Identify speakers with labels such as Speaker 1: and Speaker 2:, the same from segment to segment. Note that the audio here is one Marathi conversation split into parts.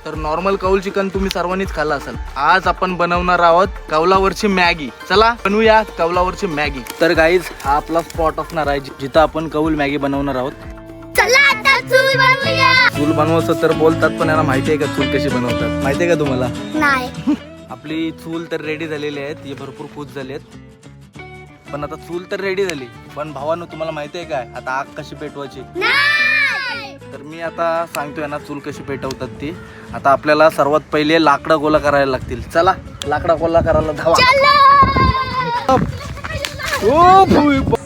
Speaker 1: तर नॉर्मल कौल चिकन तुम्ही सर्वांनीच खाल्लं असेल. आज आपण बनवणार आहोत कौलावरची मॅगी. चला बनवूया कौलावरची मॅगी. तर गाईज हा आपला स्पॉट असणार आहे जिथं आपण कौल मॅगी बनवणार आहोत.
Speaker 2: चला आता चूल बनवूया.
Speaker 1: चूल बनवायचं तर बोलतात, पण यांना माहिती आहे का चूल कशी बनवतात? माहिती आहे का तुम्हाला?
Speaker 2: नाही.
Speaker 1: आपली चूल तर रेडी झालेली आहे, हे भरपूर खुश झाले आहेत. पण आता चूल तर रेडी झाली, पण भावांनो तुम्हाला माहिती आहे काय आता आग कशी पेटवायची? तर मी आता सांगतोय ना चूल कशी पेटवतात ती. आता आपल्याला सर्वात पहिले लाकडं गोळा करायला लागतील. चला लाकडा गोळा करायला धावा.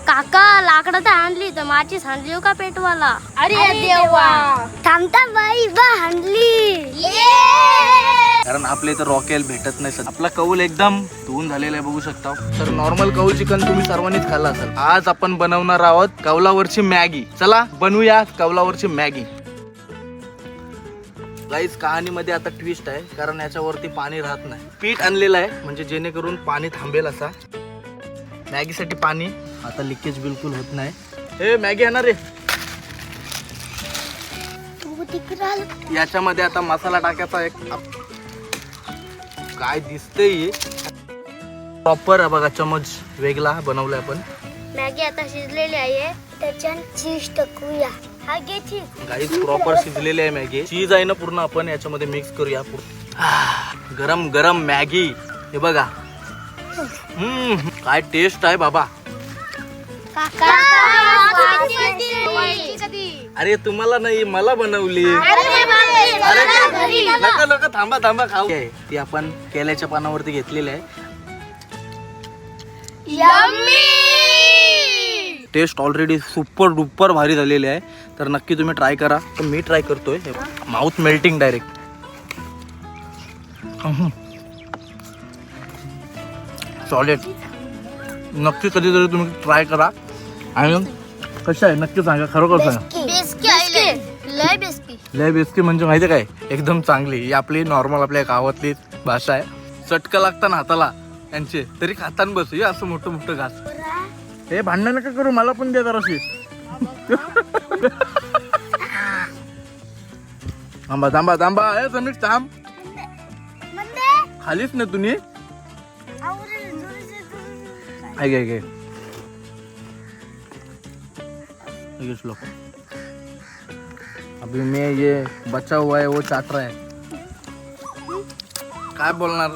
Speaker 2: काका लाकडं तर आणली तर माझी सांडली का पेटवाला? अरे देवा, थांबता बाई बा हाणली.
Speaker 1: कारण आपल्या इथं रॉकेल भेटत नाही. आपला कौल एकदम धुवून झालेला आहे, बघू शकता. तर नॉर्मल कौल चिकन तुम्ही सर्वांनीच खाल्लं असेल. आज आपण बनवणार आहोत कौलावरची मॅगी. चला बनवूया कौलावरची मॅगी. गाईस कहाणीमध्ये आता ट्विस्ट आहे, कारण याच्यावरती पाणी राहत नाही. पीठ आणलेलं आहे म्हणजे जेणेकरून पाणी थांबेल असा. मॅगीसाठी पाणी आता लिकेज बिलकुल होत नाही. हे मॅगी येणार रे. याच्यामध्ये आता मसाला टाकायचा एक. काय दिसतंय प्रॉपर आहे बघा, चमच वेगळा बनवलाय आपण.
Speaker 2: मॅगी आता शिजलेली आहे, त्याच्यात चीज टाकूया. हा घे चीज.
Speaker 1: गाईस प्रॉपर शिजलेली आहे मॅगी. चीज आहे ना पूर्ण आपण याच्यामध्ये मिक्स करूया. गरम गरम मॅगी हे बघा. काय टेस्ट आहे बाबा. अरे तुम्हाला नाही, मला बनवली. नका नका थांबा थांबा खाऊ. ती आपण केल्याच्या पानावरती घेतलेली आहे. टेस्ट ऑलरेडी सुपर डुपर भारी झालेली आहे. तर नक्की तुम्ही ट्राय करा. तर मी ट्राय करतोय. Mouth melting direct. सॉलिड. नक्की कधीतरी तुम्ही ट्राय करा. आणि कसं आहे नक्की सांगा, खरोखर सांगा. लय बेस्की म्हणजे माहिती काय, एकदम चांगली. ही आपली नॉर्मल आपल्या गावातली भाषा आहे. चटका लागता ना हाताला यांचे तरी खाताना बस. हे असं मोठं मोठं घास. हे भांडण नका करू, मला पण द्या जराशी. थांबा थांबा थांबा. हे समीर थांब. खालीच ना तुम्ही. अभी मैं ये बचा हुआ है वो चाट रहा है. काय बोलणार,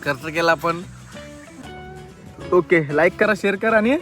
Speaker 1: खर्च केला पण. ओके लाईक करा, शेअर करा आणि